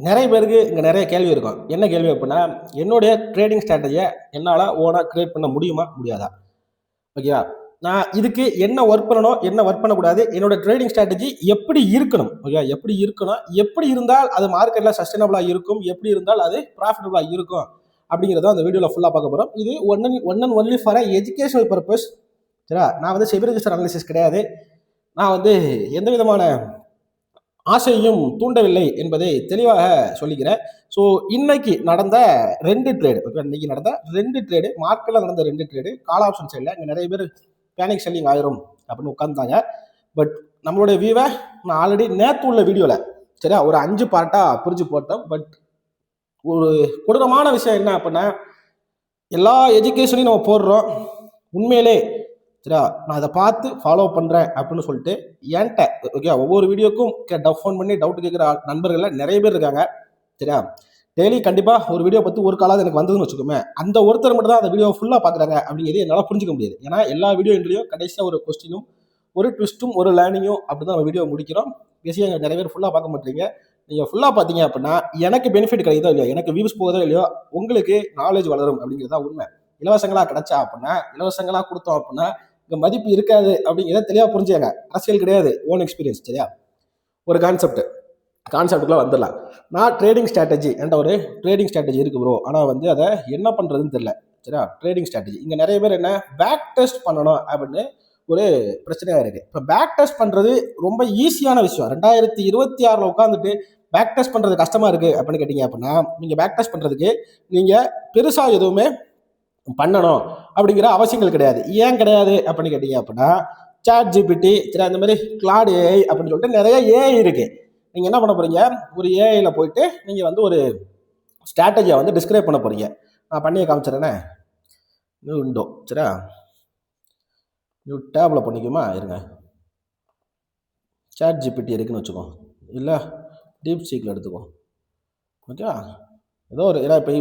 நிறைய பேருக்கு இங்கே நிறைய கேள்வி இருக்கும். என்ன கேள்வி அப்படின்னா, என்னுடைய ட்ரேடிங் ஸ்ட்ராட்டஜியை என்னால் ஓனாக கிரியேட் பண்ண முடியுமா முடியாதா? ஓகேவா? நான் இதுக்கு என்ன ஒர்க் பண்ணணும், என்ன ஒர்க் பண்ணக்கூடாது, என்னோட ட்ரேடிங் ஸ்ட்ராட்டஜி எப்படி இருக்கணும், ஓகே எப்படி இருக்கணும், எப்படி இருந்தால் அது மார்க்கெட்டில் சஸ்டைனபிளாக இருக்கும், எப்படி இருந்தால் அது ப்ராஃபிட்டபுளாக இருக்கும் அப்படிங்கிறத அந்த வீடியோவில் ஃபுல்லாக பார்க்க போகிறோம். இது one and only for educational purpose. சரியா? நான் வந்து செபி ரெஜிஸ்டர் அனாலிசிஸ் கிடையாது. நான் வந்து எந்த விதமான ஆசையும் தூண்டவில்லை என்பதை தெளிவாக சொல்லிக்கிறேன். ஸோ இன்னைக்கு நடந்த 2 ட்ரேடு, ஓகே, இன்னைக்கு நடந்த 2 ட்ரேடு, மார்க்கெட்டில் நடந்த 2 ட்ரேடு கால் ஆப்ஷன் சைடில் இங்கே நிறைய பேர் பேனிக் செல்லிங் ஆயிரும் அப்படின்னு உட்காந்துட்டாங்க. பட் நம்மளுடைய வியூவை நான் ஆல்ரெடி நேற்று உள்ள வீடியோவில் சரியா ஒரு 5 பார்ட்டாக பிரித்து போட்டோம். பட் ஒரு கொடூரமான விஷயம் என்ன அப்படின்னா, எல்லா எஜுகேஷனையும் நம்ம போடுறோம், உண்மையிலே சரியா நான் அதை பார்த்து ஃபாலோ பண்ணுறேன் அப்படின்னு சொல்லிட்டு என்கிட்ட ஓகே ஒவ்வொரு வீடியோக்கும் ஃபோன் பண்ணி டவுட் கேட்குற நண்பர்கள் நிறைய பேர் இருக்காங்க. சரியா? டெய்லி கண்டிப்பாக ஒரு வீடியோ பற்றி ஒரு காலாவது எனக்கு வந்ததுன்னு வச்சுக்கோமே, அந்த ஒருத்தர் மட்டும் தான் அந்த வீடியோ ஃபுல்லாக பார்க்குறாங்க அப்படிங்கிறது என்னால் புரிஞ்சிக்க முடியாது. ஏன்னா எல்லா வீடியோ இன்ட்ரியும் கடைசியாக ஒரு கொஸ்டினும் ஒரு ட்விஸ்ட்டும் ஒரு லேர்னிங்கும் அப்படி தான் நம்ம வீடியோ முடிக்கிறோம். பேசியாக நிறைய பேர் ஃபுல்லாக பார்க்க மாட்டீங்க. நீங்கள் ஃபுல்லாக பார்த்தீங்க அப்படின்னா எனக்கு பெனிஃபிட் கிடைக்குதோ இல்லையோ, எனக்கு வியூஸ் போகுதோ இல்லையோ, உங்களுக்கு நாலேஜ் வளரும் அப்படிங்கிறது தான் உண்மை. இலவசங்களாக கிடைச்சா அப்படின்னா, இலவசங்களாக கொடுத்தோம் அப்படின்னா இங்கே மதிப்பு இருக்காது அப்படிங்கிறத தெளிவாக புரிஞ்சுங்க. அரசியல் கிடையாது, ஓன் எக்ஸ்பீரியன்ஸ். சரியா? ஒரு கான்செப்டுக்குள்ளே வந்துடலாம். நான் ட்ரேடிங் ஸ்ட்ராட்டஜி என்ற ஒரு ட்ரேடிங் ஸ்ட்ராட்டஜி இருக்குது ப்ரோ, ஆனால் வந்து அதை என்ன பண்ணுறதுன்னு தெரியல. சரியா? ட்ரேடிங் ஸ்ட்ராட்டஜி இங்கே நிறைய பேர் என்ன பேக் டெஸ்ட் பண்ணணும் அப்படின்னு ஒரு பிரச்சனையாக இருக்குது. இப்போ பேக் டெஸ்ட் பண்ணுறது ரொம்ப ஈஸியான விஷயம். 2026 உட்காந்துட்டு பேக் டெஸ்ட் பண்ணுறது கஷ்டமாக இருக்குது அப்படின்னு கேட்டிங்க அப்படின்னா, நீங்கள் பேக் டெஸ்ட் பண்ணுறதுக்கு நீங்கள் பெருசாக எதுவுமே பண்ணணும் அப்படிங்கிற அவசியங்கள் கிடையாது. ஏன் கிடையாது அப்படின்னு கேட்டீங்க அப்படின்னா, சாட் ஜிபிடி சரி அந்த மாதிரி கிளாட் ஏஐ அப்படின்னு சொல்லிட்டு நிறைய ஏஐ இருக்கு. நீங்கள் என்ன பண்ண போறீங்க, ஒரு ஏஐல போயிட்டு நீங்கள் வந்து ஒரு ஸ்ட்ராட்டஜியை வந்து டிஸ்கிரைப் பண்ண போறீங்க. நான் பண்ணியே காமிச்சிடறேனே. New window. சரியா? நியூ டேப்ல பண்ணிக்குமா இருங்க. சாட் ஜிபிடி இருக்குன்னு வச்சுக்கோ, இல்லை டீப் சீக்கில் எடுத்துக்கோ. ஓகே, ஏதோ ஒரு ஏன்னா இப்போ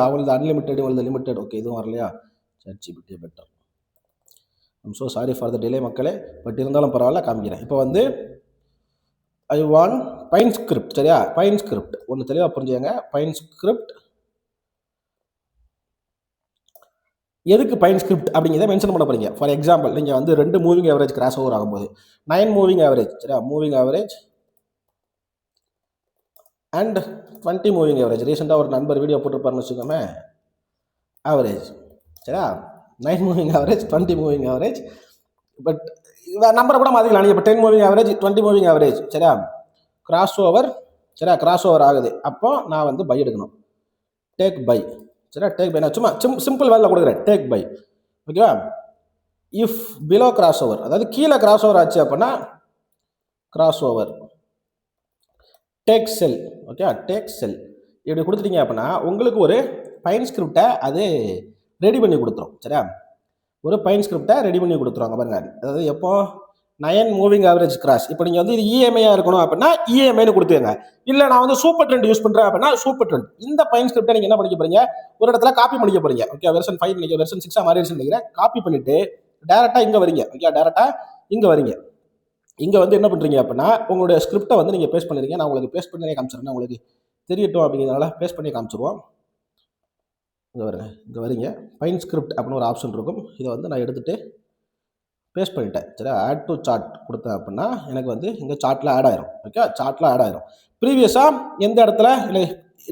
அவங்களது அன்லிமிட்டெட், இவங்களது லிமிட்டெட். ஓகே, இதுவும் வரலையா? Chat GPT better. I'm so sorry for the delay மக்களே, பட் இருந்தாலும் பரவாயில்ல காமிக்கிறேன். இப்போ வந்து ஐ வான் பைன் ஸ்கிரிப்ட். சரியா? பைன் ஸ்கிரிப்ட் ஒன்று தெளிவாக புரிஞ்சுங்க. பைன் ஸ்கிரிப்ட் எதுக்கு பைன் ஸ்கிரிப்ட் அப்படிங்கிறத மென்ஷன் பண்ண போறீங்க. ஃபார் எக்ஸாம்பிள் நீங்கள் வந்து 2 மூவிங் ஆவரேஜ் கிராஸ் ஓவர் ஆகும்போது 9 மூவிங் ஆவரேஜ். சரியா? Moving average and 20 moving average. ரீசெண்டாக ஒரு நண்பர் வீடியோ போட்டுருப்பாருன்னு வச்சுக்கோமே, ஆவரேஜ். சரியா? 9 moving average, 20 moving average. But நம்பரை கூட மாற்றிக்கலாம் நீங்கள். இப்போ 10 மூவிங் ஆவரேஜ், 20 மூவிங் ஆவரேஜ். சரியா? Cross over. சரியா? கிராஸ் ஓவர் ஆகுது. அப்போ நான் வந்து பை எடுக்கணும். Take buy. சரியா? Take buy. நான் சும்மா சிம்பிள் வேலையில் கொடுக்குறேன். Take buy. ஓகேவா? இஃப் பிலோ கிராஸ் ஓவர், அதாவது கீழே கிராஸ் ஓவர் ஆச்சு அப்படின்னா கிராஸ் ஓவர் டேக் செல். ஓகே, டேக் செல் இப்படி கொடுத்துட்டீங்க அப்படின்னா உங்களுக்கு ஒரு பைன் ஸ்கிரிப்டை அது ரெடி பண்ணி கொடுத்துரும். சரியா? ஒரு பைன் ஸ்கிரிப்டை ரெடி பண்ணி கொடுத்துருவாங்க பாருங்க. அதாவது எப்போ 9 மூவிங் ஆவரேஜ் கிராஸ். இப்போ நீங்கள் வந்து இது இஎம்ஐயாக இருக்கணும் அப்படின்னா இஎம்ஐன்னு கொடுத்துருங்க. இல்லை நான் வந்து சூப்பர் ட்ரெண்ட் யூஸ் பண்ணுறேன் அப்படின்னா சூப்பர் ட்ரெண்ட். இந்த பைன் ஸ்கிரிப்டை நீங்கள் என்ன பண்ணிக்க போறீங்க, ஒரு இடத்துல காப்பி பண்ணிக்க போறீங்க. ஓகே, வெர்ஷன் 5 நீங்கள் வெர்ஷன் 6 மாறிடுச்சு நினைக்கிறேன். காப்பி பண்ணிட்டு டேரெக்டாக இங்கே வரீங்க. ஓகே, டேரெக்டாக இங்கே வரீங்க. இங்கே வந்து என்ன பண்ணுறீங்க அப்படின்னா உங்களுடைய ஸ்கிரிப்டை வந்து நீங்கள் பேஸ்ட் பண்ணுறீங்க. நான் உங்களுக்கு பேஸ்ட் பண்ணி காமிச்சிடுறேன், உங்களுக்கு தெரியட்டும் அப்படிங்கிறதுனால பேஸ்ட் பண்ணி காமிச்சிருவோம். இங்கே வருங்க, இங்கே வரீங்க. பைன் ஸ்கிரிப்ட் அப்படின்னு ஒரு ஆப்ஷன் இருக்கும். இதை வந்து நான் எடுத்துகிட்டு பேஸ்ட் பண்ணிட்டேன். சரி, ஆட் டு சார்ட் கொடுத்தேன் அப்படின்னா எனக்கு வந்து இங்கே சார்ட்டில் ஆட் ஆயிரும். ஓகே, சார்ட்டில் ஆட் ஆயிரும். ப்ரீவியஸாக எந்த இடத்துல இல்லை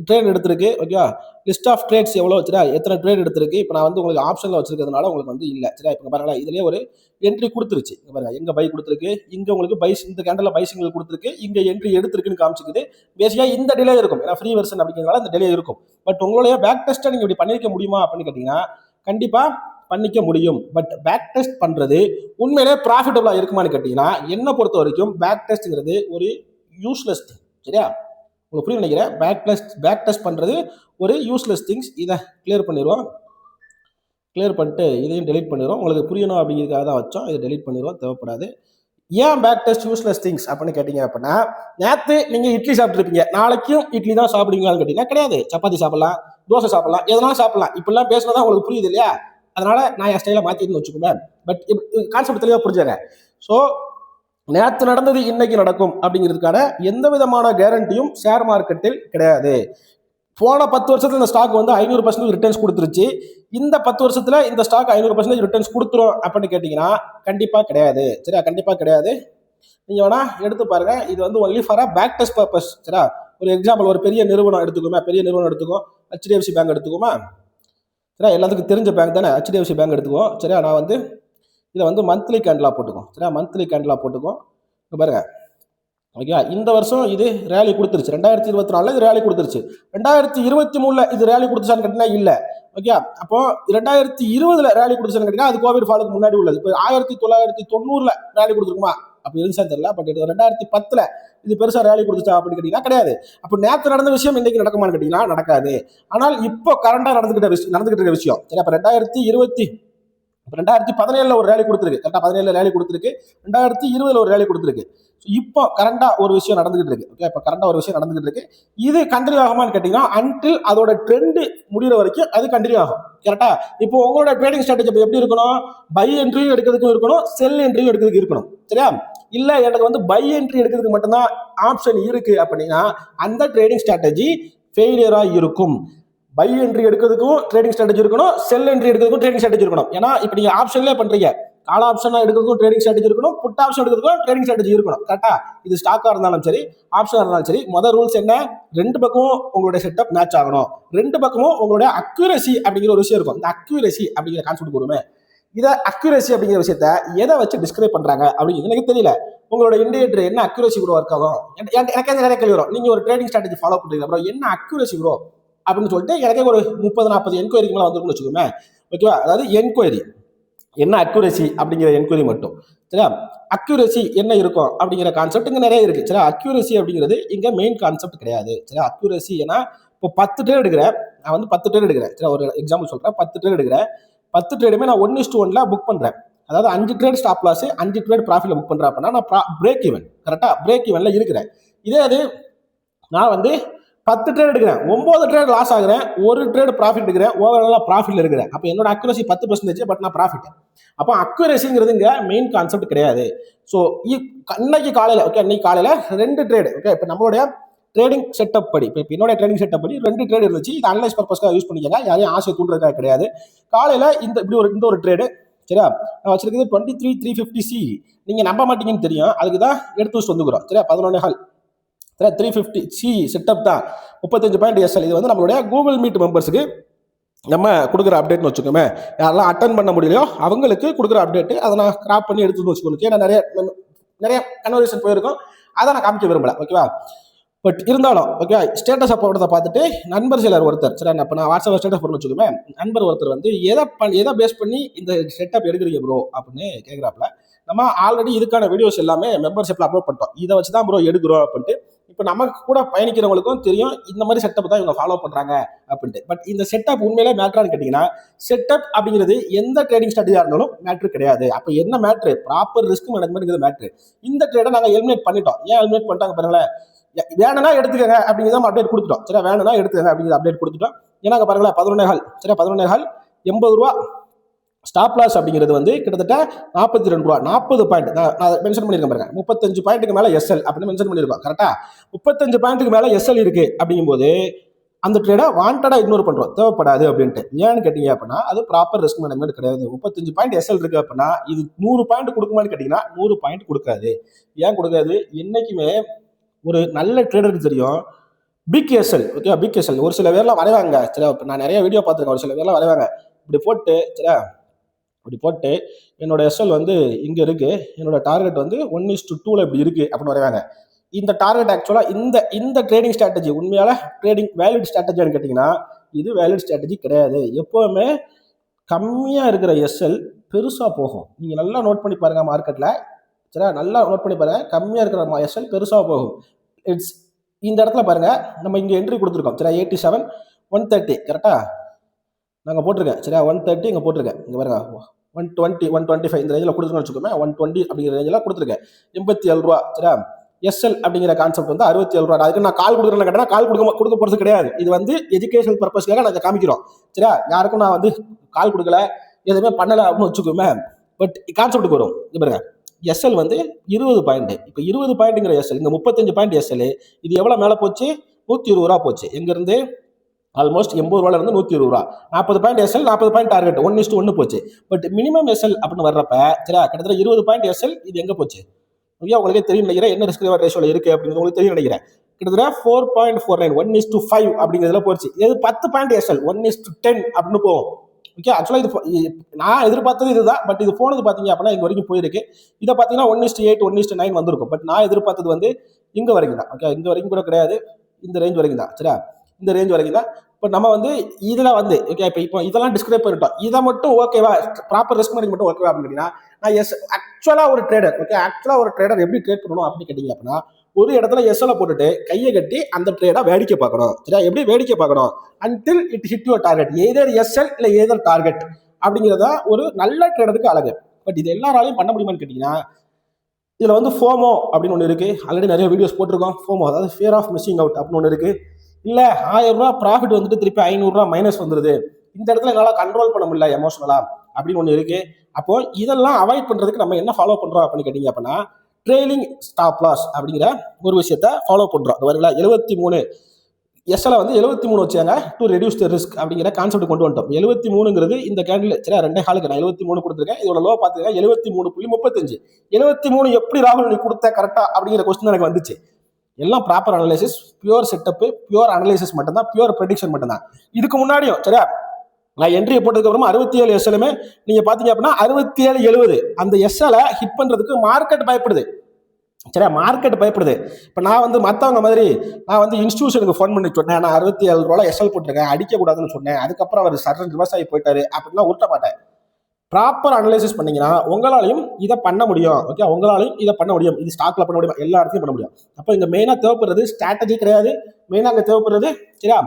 ட்ரேட் எடுத்திருக்கு, ஓகே, லிஸ்ட் ஆஃப் ட்ரேட்ஸ் எவ்வளோ, சரியா, எத்தனை ட்ரேட் எடுத்திருக்கு. இப்போ நான் வந்து உங்களுக்கு ஆப்ஷனில் வச்சிருக்கிறதுனால உங்களுக்கு வந்து இல்லை. சரியா? இப்போ பாருங்களேன், இதுலேயே ஒரு என்ட்ரி கொடுத்துருச்சு. இங்கே பாருங்க, எங்கே பை கொடுத்துருக்கு, இங்கே உங்களுக்கு பை, இந்த கேண்டலில் பை சிங்கிள் கொடுத்துருக்கு, இங்கே என்ட்ரி எடுத்திருக்குன்னு காமிச்சிக்குது. பேசிக்காக இந்த டிலே இருக்கும், ஏன்னா ஃப்ரீ வெர்ஷன் அப்படிங்கிறதுனால இந்த டிலே இருக்கும். பட் உங்களுடைய பேக் டெஸ்ட்டை நீங்கள் இப்படி பண்ணிக்க முடியுமா அப்படின்னு கேட்டிங்கன்னா கண்டிப்பாக பண்ணிக்க முடியும். பட் பேக் டெஸ்ட் பண்ணுறது உண்மையிலே ப்ராஃபிட்டபுளாக இருக்குமான்னு கேட்டிங்கன்னா என்னை பொறுத்த வரைக்கும் பேக் டெஸ்ட்டுங்கிறது ஒரு யூஸ்லெஸ் திங். சரியா? உங்களுக்கு புரியும் நினைக்கிறேன். பேக் டெஸ்ட் பண்ணுறது ஒரு யூஸ்லெஸ் திங்ஸ். இதை கிளியர் பண்ணிடுவோம். கிளியர் பண்ணிட்டு இதையும் டெலிட் பண்ணிடுவோம். உங்களுக்கு புரியணும் அப்படிங்கிறதுக்காக தான் வச்சோம். இதை டெலிட் பண்ணிடுவோம், தேவைப்படாது. ஏன் பேக் டெஸ்ட் யூஸ்லெஸ் திங்ஸ் அப்படின்னு கேட்டிங்க அப்படின்னா, நேற்று நீங்கள் இட்லி சாப்பிட்ருப்பீங்க, நாளைக்கும் இட்லி தான் சாப்பிடுவீங்களான்னு கேட்டிங்கன்னா கிடையாது. சப்பாத்தி சாப்பிடலாம், தோசை சாப்பிடலாம், எதனாலும் சாப்பிடலாம். இப்படிலாம் பேசினா உங்களுக்கு புரியுது இல்லையா? அதனால் நான் என் ஸ்டைலை மாற்றின்னு வச்சுக்கோங்க. பட் கான்செப்ட் தெளிவாக புரிஞ்சுங்க. ஸோ நேற்று நடந்தது இன்னைக்கு நடக்கும் அப்படிங்கிறதுக்கான எந்த விதமான கேரண்டியும் ஷேர் மார்க்கெட்டில் கிடையாது. போன 10 வருஷத்துல இந்த ஸ்டாக் வந்து 500% ரிட்டர்ன்ஸ் கொடுத்துருச்சு. இந்த 10 வருஷத்துல இந்த ஸ்டாக் 500% ரிட்டர்ன்ஸ் கொடுத்துரும் அப்படின்னு கேட்டீங்கன்னா கண்டிப்பா கிடையாது. சரியா, கண்டிப்பா கிடையாது. நீங்க வேணா எடுத்து பாருங்க. இது வந்து only for back test purpose. சரியா, ஒரு எக்ஸாம்பிள் ஒரு பெரிய நிறுவனம் எடுத்துக்கோமே, பெரிய நிறுவனம் எடுத்துக்கோ, HDFC பேங்க் எடுத்துக்கோமா. சரியா, எல்லாத்துக்கும் தெரிஞ்ச பேங்க் தானே HDFC பேங்க் எடுத்துக்குவோம். சரியா, நான் வந்து இதை வந்து மந்த்லி கேண்டிலா போட்டுக்கும். சரியா, மந்த்லி கேண்டிலா போட்டுக்கும். பாருங்க, ஓகே, இந்த வருஷம் இது ரேலி கொடுத்துருச்சு. 2024 இது ரேலி கொடுத்துருச்சு. 2023 இது ரேலி கொடுத்துச்சான்னு கேட்டீங்கன்னா இல்ல. ஓகே, அப்போ 2020 ரேலி கொடுத்துச்சான்னு கேட்டீங்கன்னா அது கோவிட் ஃபாலுக்கு முன்னாடி உள்ளது. இப்போ 1990 ரேலி கொடுத்துருக்குமா அப்படி இருந்துச்சா தெரியல. பட் 2010 இது பெருசா ரேலி கொடுத்துச்சா அப்படின்னு கேட்டீங்கன்னா கிடையாது. அப்போ நேற்று நடந்த விஷயம் இன்னைக்கு நடக்குமான்னு கேட்டீங்கன்னா நடக்காது. ஆனால் இப்போ கரண்டா நடந்துகிட்டு இருக்க விஷயம் சரி. அப்ப 2017 ஒரு ரேலி கொடுத்துருக்கு. கரெக்டா 17 ரேலி கொடுத்துருக்கு. 2020 ஒரு ரேலி கொடுத்துருக்கு. இப்போ கரண்டா ஒரு விஷயம் நடந்துகிட்டு இருக்கு. ஓகே, இப்போ கரண்டா ஒரு விஷயம் நடந்துகிட்டு இருக்கு. இது கண்டினியூ ஆகுமான்னு கேட்டீங்கன்னா அன்டில் அதோட ட்ரெண்ட் முடிகிற வரைக்கும் அது கண்டினியூ ஆகும். கரெக்டா, இப்போ உங்களோட ட்ரேடிங் ஸ்ட்ராட்டஜி எப்படி இருக்கணும்? பை என்ட்ரியும் எடுக்கிறதுக்கும் இருக்கணும், செல் என்ட்ரியும் எடுக்கிறதுக்கு இருக்கணும். சரியா, இல்ல எனக்கு வந்து பை என்ட்ரி எடுக்கிறதுக்கு மட்டும்தான் ஆப்ஷன் இருக்கு அப்படின்னா அந்த ட்ரேடிங் ஸ்ட்ராட்டஜி ஃபெயிலியரா இருக்கும். பை என்ட்ரி எடுக்கிறதுக்கும் ட்ரேடிங் ஸ்ட்ராட்டஜி இருக்கணும், செல் என்ட்ரி எடுக்கிறதுக்கும் ட்ரேடிங் ஸ்ட்ராட்டஜி இருக்கணும். ஏன்னா இப்போ நீங்க ஆப்ஷன்லேயே பண்றீங்க, கால் ஆப்ஷன் எடுக்கிறதுக்கும் ட்ரேடிங் ஸ்ட்ராட்டஜி இருக்கணும், புட் ஆப்ஷன் எடுக்கிறதுக்கும் ட்ரேடிங் ஸ்ட்ராட்டஜி இருக்கணும். கரெக்டா, இது ஸ்டாக்கா இருந்தாலும் சரி, ஆப்ஷனா இருந்தாலும் சரி, முதல் ரூல்ஸ் என்ன? ரெண்டு பக்கமும் உங்களுடைய செட்டப் மேட்ச் ஆகணும். ரெண்டு பக்கமும் உங்களுடைய அக்யூரசி அப்படிங்கிற ஒரு விஷயம் இருக்கும். இந்த அக்யூரசி அப்படிங்கிற கான்செப்ட் வருமே, இதை அக்யூரசி அப்படிங்கிற விஷயத்த எதை வச்சு டிஸ்கிரைப் பண்றாங்க அப்படிங்கிறது எனக்கு தெரியல. உங்களோட இண்டிகேட்டர் என்ன அக்யூரசி கூட ஒர்க் ஆகும்? எனக்கு நிறைய கேள்வி வரும். நீங்க ஒரு ட்ரேடிங் ஸ்ட்ராட்டஜி ஃபாலோ பண்றீங்க, அப்புறம் என்ன அக்யூரசி ப்ரோ அப்படின்னு சொல்லிட்டு எனக்கே ஒரு 30-40 என்கொயரிக்கு மேலே வந்துருக்குன்னு வச்சுக்கோமே. ஓகேவா, அதாவது என்கொயரி என்ன அக்யூரசி அப்படிங்கிற என்கொயரி மட்டும். சரியா, அக்யூரசி என்ன இருக்கும் அப்படிங்கிற கான்செப்ட் இங்க நிறைய இருக்கு. சரியா, அக்யூரசி அப்படிங்கிறது இங்க மெயின் கான்செப்ட் கிடையாது. சரியா, அக்யூரசி ஏன்னா இப்போ 10 ட்ரேட் எடுக்கிறேன், நான் வந்து 10 ட்ரேட் எடுக்கிறேன். சரியா, ஒரு எக்ஸாம்பிள் சொல்றேன். 10 ட்ரேட் எடுக்கிறேன். 10 ட்ரேடுமே நான் 1:1 புக் பண்றேன். அதாவது 5 ட்ரேட் ஸ்டாப் லாஸ், 5 ட்ரேட் ப்ராஃபிட்ல புக் பண்றேன் அப்படின்னா நான் பிரேக் ஈவன், கரெக்டா பிரேக் ஈவன்ல இருக்கிறேன். இதே அது நான் வந்து 10 ட்ரேட் எடுக்கிறேன், 9 ட்ரேட் லாஸ் ஆகுறேன், ஒரு ட்ரேட் ப்ராஃபிட் எடுக்கிறேன், ஓவராலா ப்ராஃபிட்ல இருக்கிறேன். அப்போ என்னோட அக்யூரசி 10%, பட் நான் ப்ராஃபிட். அப்போ அக்யூரசிங்கிறது இங்க மெயின் கான்செப்ட் கிடையாது. ஸோ இன்னைக்கு காலையில, ஓகே, இன்னைக்கு காலையில 2 ட்ரேட், ஓகே, இப்போ நம்மளுடைய ட்ரேடிங் செட்டப் படி, இப்போ என்னோட ட்ரேடிங் செட்டப் படி 2 ட்ரேட் இருந்துச்சு. இது அனலைஸ் பர்பஸ்க்காக யூஸ் பண்ணிக்கங்க, யாரையும் ஆசை தூண்டுறதுக்காக கிடையாது. காலையில இந்த ஒரு ட்ரேடு, சரியா, நான் வச்சிருக்கிறது 23,350C. நீங்க நம்ப மாட்டீங்கன்னு தெரியும், அதுக்கு தான் எடுத்து வச்சு வந்துக்கிறோம். சரியா, 11.5 350C செட்டப் தான், 35 பாயிண்ட் SL. இது வந்து நம்மளுடைய கூகுள் மீட் மெம்பர்ஸுக்கு நம்ம கொடுக்குற அப்டேட்னு வச்சுக்கோமே. யாரெல்லாம் அட்டன் பண்ண முடியலையோ அவங்களுக்கு கொடுக்குற அப்டேட். அதை நான் கிராப் பண்ணி எடுத்து வச்சுக்கணும். ஏன்னா நிறைய கன்வர்சேஷன் போயிருக்கும், அதை நான் காமிக்க விரும்பல. ஓகேவா, பட் இருந்தாலும் ஓகே, ஸ்டேட்டஸ் போடுறதை பார்த்துட்டு நண்பர் சிலர் ஒருத்தர், சரி, இப்போ நான் வாட்ஸ்அப் ஸ்டேட்டஸ் போடணும்னு வச்சுக்கோமே, நண்பர் ஒருத்தர் வந்து எதை பேஸ் பண்ணி இந்த செட்டப் எடுக்கிறீங்க ப்ரோ அப்படின்னு கேட்குறாப்புல. நம்ம ஆல்ரெடி இதுக்கான வீடியோஸ் எல்லாமே மெம்பர்ஷிப்ல அப்லோட் பண்ணிட்டோம். இதை வச்சு தான் ப்ரோ எடுக்கிறோம் அப்படின்ட்டு. இப்போ நமக்கு கூட பயணிக்கிறவங்களுக்கும் தெரியும் இந்த மாதிரி செட்டப் தான் இவங்க ஃபாலோ பண்றாங்க அப்படின்ட்டு. பட் இந்த செட்டப் உண்மையிலே மேட்ரான்னு கேட்டீங்கன்னா, செட்டப் அப்படிங்கிறது எந்த ட்ரேடிங் ஸ்ட்ராட்டஜியா இருந்தாலும் மேட்ரு கிடையாது. அப்போ என்ன matter? Proper risk management matter. இந்த ட்ரேடை நாங்கள் எலிமினேட் பண்ணிட்டோம். ஏன் எலிமினேட் பண்ணிட்டாங்க பாருங்களேன். வேணும்னா எடுத்துக்கங்க அப்படிங்கிறத அப்டேட் கொடுத்துட்டோம். சரி, வேணும்னா எடுத்துக்கங்க அப்படிங்கிற அப்டேட் கொடுத்துட்டோம். ஏன்னா பாருங்களேன், 11.5, சரி, 11.5 80 ரூபா ஸ்டாப் லாஸ் அப்படிங்கிறது வந்து கிட்டத்தட்ட 42 ரூபா, 40 பாயிண்ட் நான் மென்ஷன் பண்ணியிருக்கேன் பாருங்க. 35 பாயிண்ட்டுக்கு மேலே SL அப்படின்னு மென்ஷன் பண்ணியிருக்கோம். கரெக்டா, 35 பாயிண்ட்டுக்கு மேலே SL இருக்கு அப்படிங்கும்போது அந்த ட்ரேடை வாண்டடா இக்னோர் பண்றோம், தேவைப்படாது அப்படின்ட்டு. ஏன்னு கேட்டீங்க அப்படின்னா அது ப்ராப்பர் ரிஸ்க் மேனேஜ்மெண்ட் கிடையாது. 35 பாயிண்ட் SL இருக்கு அப்படின்னா இது 100 பாயிண்ட் கொடுக்குமான்னு கேட்டீங்கன்னா 100 பாயிண்ட் கொடுக்காது. ஏன் கொடுக்காது? என்னைக்குமே ஒரு நல்ல ட்ரேடருக்கு தெரியும் பிக் SL. ஓகே, பிக் SL ஒரு சில பேர்லாம் வரைவாங்க. சரியா, நான் நிறைய வீடியோ பார்த்துருக்கேன். ஒரு சில பேர்லாம் வரைவாங்க இப்படி போட்டு. சரியா, இப்படி போட்டு என்னோட SL வந்து இங்க இருக்கு, என்னோட டார்கெட் வந்து 1:2 இப்படி இருக்கு அப்படின்னு வரைவாங்க. இந்த டார்கெட் ஆக்சுவலா இந்த ட்ரேடிங் ஸ்ட்ராட்டஜி உண்மையால ட்ரேடிங் வேலிட் ஸ்ட்ராட்டஜின்னு கேட்டீங்கன்னா இது வேலிட் ஸ்ட்ராட்டஜி கிடையாது. எப்பவுமே கம்மியா இருக்கிற SL பெருசா போகும். நீங்க நல்லா நோட் பண்ணி பாருங்க மார்க்கெட்ல. சரியா, நல்லா நோட் பண்ணி பாருங்க, கம்மியா இருக்கிற SL பெருசா போகும். இட்ஸ் இந்த இடத்துல பாருங்க, நம்ம இங்க என்ட்ரி கொடுத்துருக்கோம். சரியா, 87 130 கரெக்டா நாங்க போட்டிருக்கேன். சரியா, 130 இங்க போட்டிருக்கேன். இங்க பாருங்க 120 125 இந்த ரேஞ்சில் கொடுத்துருக்கோம்னு வச்சுக்கோமே. 120 அப்படிங்கிற ரேஞ்சில் கொடுத்துருக்கேன். 87 ரூபா. சரியா, SL அப்படிங்கிற கான்செப்ட் வந்து 67 ரூபா. அதுக்கு நான் கால் கொடுக்குறேன்னு கேட்டேன்னா கால் கொடுக்க போறது கிடையாது. இது வந்து எஜுகேஷனல் பர்பஸ்க்காக நாங்கள் காமிக்கிறோம். சரியா, யாருக்கும் நான் வந்து கால் கொடுக்கல, எதுவுமே பண்ணல அப்படின்னு வச்சுக்கோமே. பட் கான்செப்ட்டுக்கு வரும். இது பாருங்க, எஸ்எல் வந்து 20 பாயிண்ட். இப்போ 20 பாயிண்ட்ங்கிற எஸ்எல், இந்த 35 பாயிண்ட் எஸ்எல் இது எவ்வளோ மேலே போச்சு? 120 ரூபா போச்சு. எங்கேருந்து? ஆல்மோஸ்ட் 80 ரூபால இருந்து 120 ரூபா. 40 பாயிண்ட் எஸ்எல், 40 பாயிண்ட் டார்கெட், 1:1 போச்சு. பட் மினிமம் எஸ்எல் அப்படின்னு வர்றப்ப சரியா கிட்டத்தட்ட 20 பாயிண்ட் எஸ்எல் இது எங்கே போச்சு? உங்களுக்கே தெரியும் நினைக்கிறேன் என்ன ரிஸ்க் ரிவார்ட் ரேஷியோல இருக்கு அப்படிங்கிறது உங்களுக்கு தெரியும் நினைக்கிறேன். கிட்டத்தட்ட 4.49 1:5 அப்படிங்கிறதுல போச்சு. இது 10 பாயிண்ட் எஸ்எல் 1:10 அப்படின்னு போகும். ஓகே, ஆக்சுவலாக இது நான் எதிர்பார்த்தது இதுதான். பட் இது போனது பார்த்தீங்க அப்படின்னா இங்கே வரைக்கும் போயிருக்கு. இதை பார்த்தீங்கன்னா 1:8 1:9 வந்திருக்கும். பட் நான் எதிர்பார்த்தது வந்து இங்கே வரைக்கும் தான். ஓகே, இங்கே வரைக்கும் கூட கிடையாது, இந்த ரேஞ்ச் வரைக்கும் தான். சரியா, இந்த ரேஞ்ச் வரைக்கும் தான். இப்போ நம்ம வந்து இதில் வந்து ஓகே இப்போ இதெல்லாம் டிஸ்கிரைப் பண்ணிட்டோம். இதை மட்டும் ஓகேவா, ப்ராப்பர் ரிஸ்க் மேனேஜ் மட்டும் ஓகேவா அப்படின்னு கேட்டீங்கன்னா நான் ஆக்சுவலாக ஒரு ட்ரேடர் ஓகே ஆக்சுவலாக ஒரு ட்ரேடர் எப்படி ட்ரேட் பண்ணணும் அப்படின்னு கேட்டீங்க அப்படின்னா ஒரு இடத்துல எஸ்எல்ல போட்டுட்டு கையை கட்டி அந்த ட்ரேடை வேடிக்கை பார்க்கணும். சரியா, எப்படி வேடிக்கை பார்க்கணும்? Until it hit your target, either SL இல்லை எதர் டார்கெட் அப்படிங்கிறதா ஒரு நல்ல ட்ரேடருக்கு அழகு. பட் இது எல்லாராலையும் பண்ண முடியுமான்னு கேட்டீங்கன்னா இதில் வந்து ஃபோமோ அப்படின்னு ஒன்று இருக்குது. ஆல்ரெடி நிறைய வீடியோஸ் போட்டிருக்கோம். ஃபோமோ அதாவது ஃபியர் ஆஃப் மிஸ்ஸிங் அவுட் அப்படின்னு ஒன்று இருக்குது. இல்லை 1000 ரூபா ப்ராஃபிட் வந்துட்டு திருப்பி 500 ரூபா மைனஸ் வந்துடுது, இந்த இடத்துல எங்களால் கண்ட்ரோல் பண்ண முடியல எமோஷனலா அப்படின்னு ஒன்று இருக்குது. அப்போ இதெல்லாம் அவாய்ட் பண்ணுறதுக்கு நம்ம என்ன ஃபாலோ பண்ணுறோம் அப்படின்னு கேட்டிங்க அப்படின்னா ட்ரெயிலிங் ஸ்டாப் லாஸ் அப்படிங்கிற ஒரு விஷயத்த ஃபாலோ பண்ணுறோம். வரல 73 எஸ்எல்ல வந்து 73 வச்சாங்க டு ரெடியூஸ் த ரிஸ்க் அப்படிங்கிற கான்செப்ட் கொண்டு வந்துட்டோம். 73ங்கிறது இந்த கேண்டில் சரியா 2 காலுக்கு நான் 73 கொடுத்துருக்கேன். இதோட லோ பார்த்துருக்கேன் 73.35. 73 எப்படி ராகுல் நீ கொடுத்த கரெக்டா அப்படிங்கிற கொஸ்டின் எனக்கு வந்துச்சு. எல்லாம் proper analysis, pure setup, pure analysis மட்டும்தான், பியூர் ப்ரெடிக்ஷன் மட்டும்தான். இதுக்கு முன்னாடியும் சரியா நான் என்ட்ரியை போட்டதுக்கு அப்புறமா 67 எஸ்எல்லுமே நீங்க பாத்தீங்க அப்படின்னா 67.70 அந்த எஸ்எல்லை ஹிட் பண்றதுக்கு மார்க்கெட் பயப்படுது. சரியா, மார்க்கெட் பயப்படுது. இப்போ நான் வந்து மற்றவங்க மாதிரி நான் வந்து இன்ஸ்டியூஷனுக்கு ஃபோன் பண்ணி சொன்னேன், நான் 67 ரூபா எஸ்எல் போட்டிருக்கேன், அடிக்கக்கூடாதுன்னு சொன்னேன், அதுக்கப்புறம் அவர் சடன் விவசாயி போயிட்டாரு அப்படின்லாம் உருட்ட மாட்டேன். ப்ராப்பர் அனலைசிஸ் பண்ணீங்கன்னா உங்களாலையும் இதை பண்ண முடியும். ஓகே, உங்களாலையும் இதை பண்ண முடியும். இது ஸ்டாக்ல பண்ண முடியும், எல்லா இடத்துலையும் பண்ண முடியும். அப்போ இங்கே மெயினாக தேவைப்படுறது ஸ்ட்ராட்டஜி கிடையாது. மெயினாக அங்கே தேவைப்படுறது சரியா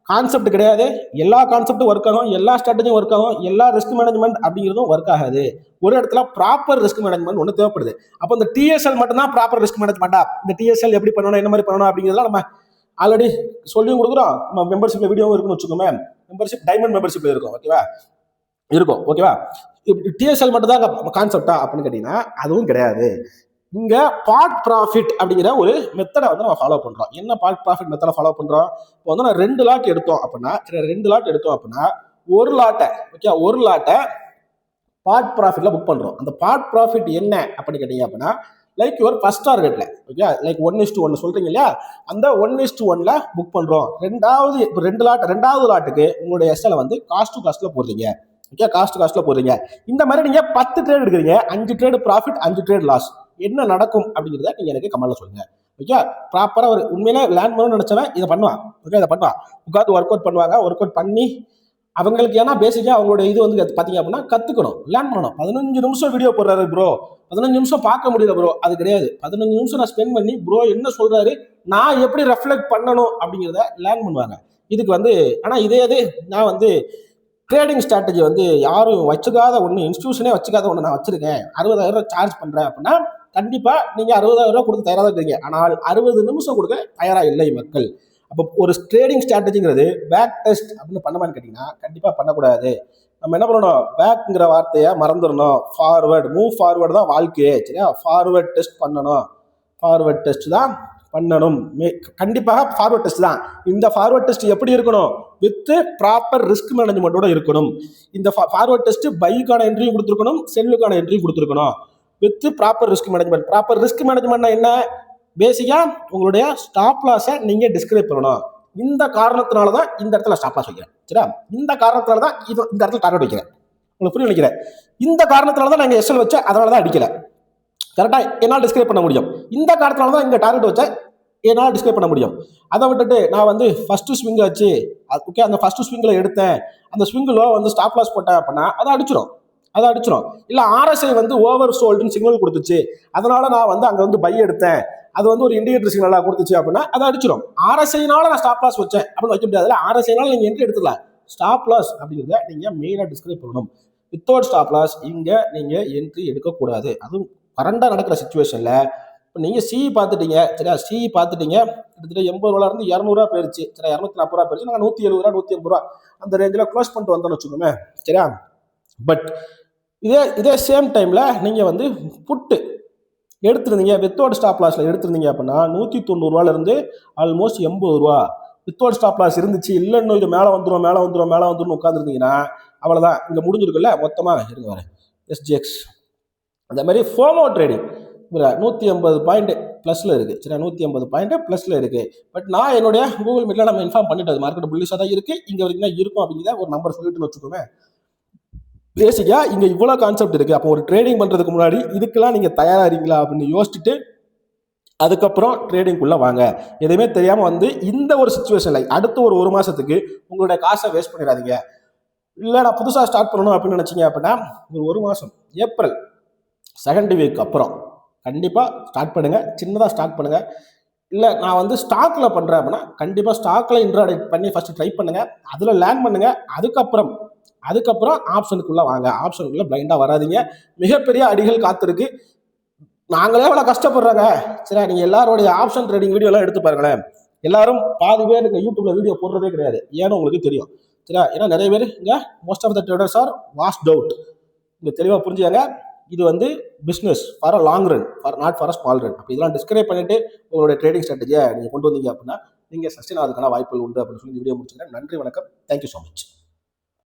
கான்செப்ட் கிடையாது. எல்லா கான்செப்டும் ஒர்க் ஆகும், எல்லா ஸ்ட்ராட்டஜியும் ஒர்க் ஆகும், எல்லா ரிஸ்க் மேனேஜ்மெண்ட் அப்படிங்கிறதும் ஒர்க் ஆகாது. ஒரு இடத்துல ப்ராப்பர் ரிஸ்க் மேனேஜ்மெண்ட் ஒன்று தேவைப்படுது. அப்போ இந்த டிஎஸ்எல் மட்டும்தான் ப்ராப்பர் ரிஸ்க் மேனேஜ்மெண்டா? இந்த டிஎஸ்எல் எப்படி பண்ணணும், என்ன மாதிரி பண்ணணும் அப்படிங்கிறதெல்லாம் நம்ம ஆல்ரெடி சொல்லியும் கொடுக்குறோம். நம்ம மெம்பர்ஷிப்ல வீடியோவும் இருக்குன்னு வச்சுக்கோங்க. மெம்பர்ஷிப் டைமண்ட் மெம்பர்ஷிப்ல இருக்கும். ஓகேவா, இருக்கும். ஓகேவா, டிஎஸ்எல் மட்டும் தான் கான்செப்டா அப்படின்னு கேட்டீங்கன்னா அதுவும் கிடையாது. இங்க பார்ட் ப்ராஃபிட் அப்படிங்கிற ஒரு மெத்தடை வந்து நம்ம ஃபாலோ பண்றோம். என்ன பார்ட் ப்ராஃபிட் மெத்தடை ஃபாலோ பண்றோம்? இப்போ வந்து நான் 2 லாட் எடுத்தோம் அப்படின்னா 2 லாட் எடுத்தோம் அப்படின்னா ஒரு லாட்டை ஓகே ஒரு லாட்டை பார்ட் ப்ராஃபிட்ல புக் பண்றோம். அந்த பார்ட் ப்ராஃபிட் என்ன அப்படின்னு கேட்டீங்க அப்படின்னா லைக் யுவர் ஃபர்ஸ்ட் டார்கெட்ல ஓகே லைக் 1:1 சொல்றீங்க இல்லையா, அந்த 1:1ல புக் பண்றோம். ரெண்டாவது லாட்டுக்கு உங்களுடைய எஸ்எல் வந்து காஸ்ட் டு காஸ்ட்ல போடுறீங்க. ஓகே, காஸ்ட்ல போடுறீங்க. இந்த மாதிரி நீங்க 10 ட்ரேட் எடுக்கிறீங்க, 5 ட்ரேட் ப்ராஃபிட், 5 ட்ரேட் லாஸ். என்ன நடக்கும் அப்படிங்கிறத நீங்க எனக்கு கமெண்ட்ல சொல்லுங்க. ஓகே, ப்ராப்பரா ஒரு உண்மையிலே லேர்ன் பண்ணணும்னு நினைச்சவன் இதை பண்ணுவான். ஓகே, இதை பண்ணுவான், உட்காந்து ஒர்க் அவுட் பண்ணுவாங்க. ஒர்க் அவுட் பண்ணி அவங்களுக்கு ஏன்னா பேசிக்கா அவங்களோட இது வந்து பாத்தீங்க அப்படின்னா கத்துக்கணும், லேர்ன் பண்ணணும். 15 நிமிஷம் வீடியோ போடுறாரு ப்ரோ, 15 நிமிஷம் பார்க்க முடியல ப்ரோ, அது கிடையாது. 15 நிமிஷம் நான் ஸ்பெண்ட் பண்ணி ப்ரோ என்ன சொல்றாரு, நான் எப்படி ரெஃப்ளெக்ட் பண்ணணும் அப்படிங்கிறத லேர்ன் பண்ணுவாங்க. இதுக்கு வந்து ஆனா இதே நான் வந்து ட்ரேடிங் ஸ்ட்ராட்டஜி வந்து யாரும் வச்சுக்காத ஒன்று, இன்ஸ்டியூஷனே வச்சுக்காத ஒன்று நான் வச்சிருக்கேன், 60,000 சார்ஜ் பண்றேன் அப்படின்னா கண்டிப்பா நீங்க 60,000 கொடுத்து தயாராக இருக்கீங்க. ஆனால் 60 நிமிஷம் கொடுக்க தயாரா இல்லை மக்கள். அப்போ ஒரு ட்ரேடிங் ஸ்ட்ராட்டஜிங்கிறது பேக் டெஸ்ட் அப்படின்னு பண்ணமான்னு கேட்டீங்கன்னா கண்டிப்பா பண்ணக்கூடாது. நம்ம என்ன பண்ணணும், பேக்ங்கிற வார்த்தையை மறந்துடணும். ஃபார்வர்டு, மூவ் ஃபார்வர்டு தான் வாழ்க்கையே. சரியா, ஃபார்வர்ட் டெஸ்ட் பண்ணணும். ஃபார்வர்ட் டெஸ்ட் தான் பண்ணணும். கண்டிப்பாக ஃபார்வர்ட் டெஸ்ட் தான். இந்த ஃபார்வர்ட் டெஸ்ட் எப்படி இருக்கணும்? வித் ப்ராப்பர் ரிஸ்க் மேனேஜ்மெண்டோட இருக்கணும். இந்த ஃபார்வர்ட் டெஸ்ட் பைக்கான என்ட்ரியும் கொடுத்துருக்கணும், செல்லுக்கான என்ட்ரியும் கொடுத்துருக்கணும் with proper risk management. Proper risk மேனேஜ்மெண்ட்னா என்ன? பேசிக்கா உங்களுடைய ஸ்டாப் லாஸை நீங்க டிஸ்கிரைப் பண்ணணும். இந்த காரணத்தினால தான் இந்த இடத்துல ஸ்டாப் லாஸ் வைக்கிறேன். சரியா, இந்த காரணத்தினால தான் இந்த இடத்துல டார்கெட் வைக்கிறேன். உங்களுக்கு புரிய நினைக்கிறேன். இந்த காரணத்தினால தான் நாங்கள் எஸ்எல் வச்சேன், அதனால தான் அடிக்கல. கரெக்டா என்னால் டிஸ்கிரைப் பண்ண முடியும். இந்த காரணத்தினால தான் இங்கே டார்கெட் வச்சேன், என்னால் டிஸ்கிரைப் பண்ண முடியும். அதை விட்டுட்டு நான் வந்து ஃபர்ஸ்ட் ஸ்விங் வச்சு ஓகே அந்த ஃபர்ஸ்ட் ஸ்விங்கில் எடுத்தேன், அந்த ஸ்விங்கில் வந்து ஸ்டாப் லாஸ் போட்டேன் அப்படின்னா அதை அடிச்சிடும். இல்லை ஆர்எஸ்ஐ வந்து ஓவர் சோல்டுன்னு சிக்னல் கொடுத்துச்சு, அதனால நான் வந்து அங்கே வந்து பை எடுத்தேன், அது வந்து ஒரு இண்டிகேட்டர் சிக்னலாக கொடுத்துச்சு அப்படின்னா அதை அடிச்சிடும். ஆர்எஸ்ஐனால நான் ஸ்டாப் லாஸ் வச்சேன் அப்படின்னு வைக்க முடியாது. ஆர்எஸ்ஐனால நீங்கள் என்ட்ரி எடுத்துக்கலாம். ஸ்டாப் லாஸ் அப்படிங்கிறத நீங்கள் மெயினாக டிஸ்கிரைப் பண்ணணும். வித்தவுட் ஸ்டாப் லாஸ் இங்கே நீங்கள் என்ட்ரி எடுக்கக்கூடாது. அதுவும் கரண்டாக நடக்கிற சுச்சுவேஷனில் இப்போ நீங்கள் சிஇ பார்த்துட்டீங்க. சரியா, சிஇ பார்த்துட்டீங்க, கிட்டத்தட்ட 80 ரூபாயிலிருந்து 200 ரூபா போயிருச்சு. சரியா, 240 ரூபா போயிருச்சு. நாங்கள் 170 ரூபா 180 ரூபா அந்த ரேஞ்சில் க்ளோஸ் பண்ணிட்டு வந்தோம்னு வச்சுக்கோமே. சரியா, பட் இதே சேம் டைமில் நீங்கள் வந்து புட்டு எடுத்துருந்தீங்க வித்தவுட் ஸ்டாப் லாஸில் எடுத்துருந்தீங்க அப்படின்னா 190 ஆல்மோஸ்ட் 80 வித்தவுட் ஸ்டாப் லாஸ் இருந்துச்சு. இல்லை இன்னும் இது மேலே வந்துடும் உட்காந்துருந்தீங்கன்னா அவ்வளோதான், இங்கே முடிஞ்சிருக்குல்ல மொத்தமாக. இருங்க வரேன் எஸ்ஜிஎக்ஸ் அந்த மாதிரி ஃபோமோ ட்ரேடிங் 150 பாயிண்ட் ப்ளஸில் இருக்குது. சரி, 150 பாயிண்ட் ப்ளஸில் இருக்குது. பட் நான் என்னுடைய கூகுள் மீட்டில் நம்ம இன்ஃபார்ம் பண்ணிட்டது மார்க்கெட் புல்லிஷாக தான் இருக்குது, இங்கே வரைக்கும் தான் இருக்கும் அப்படிங்கிறத ஒரு நம்பர் சொல்லிட்டுன்னு வச்சுக்கோங்க. பேசிக்காக இங்கே இவ்வளோ கான்செப்ட் இருக்குது. அப்போ ஒரு ட்ரேடிங் பண்ணுறதுக்கு முன்னாடி இதுக்கெல்லாம் நீங்கள் தயாராக இருக்கீங்களா அப்படின்னு யோசிச்சுட்டு அதுக்கப்புறம் ட்ரேடிங்குள்ளே வாங்க. எதுவுமே தெரியாமல் வந்து இந்த ஒரு சுச்சுவேஷனில் அடுத்த ஒரு மாதத்துக்கு உங்களுடைய காசை வேஸ்ட் பண்ணிடாதீங்க. இல்லை நான் புதுசாக ஸ்டார்ட் பண்ணணும் அப்படின்னு நினச்சிங்க அப்படின்னா ஒரு மாதம் ஏப்ரல் 2nd வீக் அப்புறம் கண்டிப்பாக ஸ்டார்ட் பண்ணுங்கள். சின்னதாக ஸ்டார்ட் பண்ணுங்கள். இல்லை நான் வந்து ஸ்டாக்கில் பண்ணுறேன் அப்படின்னா கண்டிப்பாக ஸ்டாக்கில் இன்ட்ராடே பண்ணி ஃபஸ்ட்டு ட்ரை பண்ணுங்கள், அதில் லேர்ன் பண்ணுங்கள். அதுக்கப்புறம் ஆப்ஷனுக்குள்ளே வாங்க. ஆப்ஷனுக்குள்ளே பிளைண்டாக வராதிங்க. மிகப்பெரிய அடிகள் காத்திருக்கு. நாங்களே இவ்வளோ கஷ்டப்படுறாங்க. சரி, நீங்கள் எல்லாருடைய ஆப்ஷன் ட்ரேடிங் வீடியோலாம் எடுத்து பாருங்களேன். எல்லாரும் பாதி பேர் இங்கே யூடியூப்ல வீடியோ போடுறதே கிடையாது. ஏன்னு உங்களுக்கு தெரியும். சரியா? ஏன்னா நிறைய பேர் இங்கே most of the traders are washed out. இங்கே தெளிவாக புரிஞ்சுக்காங்க. இது வந்து business for a long run, not for a small run. அப்படி இதெல்லாம் டிஸ்கிரைப் பண்ணிட்டு உங்களுடைய ட்ரேடிங் ஸ்ட்ராட்டஜியை நீங்கள் கொண்டு வந்தீங்க அப்படின்னா நீங்கள் சஸ்டெயின் ஆகிறதுக்கான வாய்ப்புகள் உண்டு அப்படின்னு சொல்லி இந்த வீடியோ முடிச்சுக்கிறேன். நன்றி, வணக்கம். Thank you so much.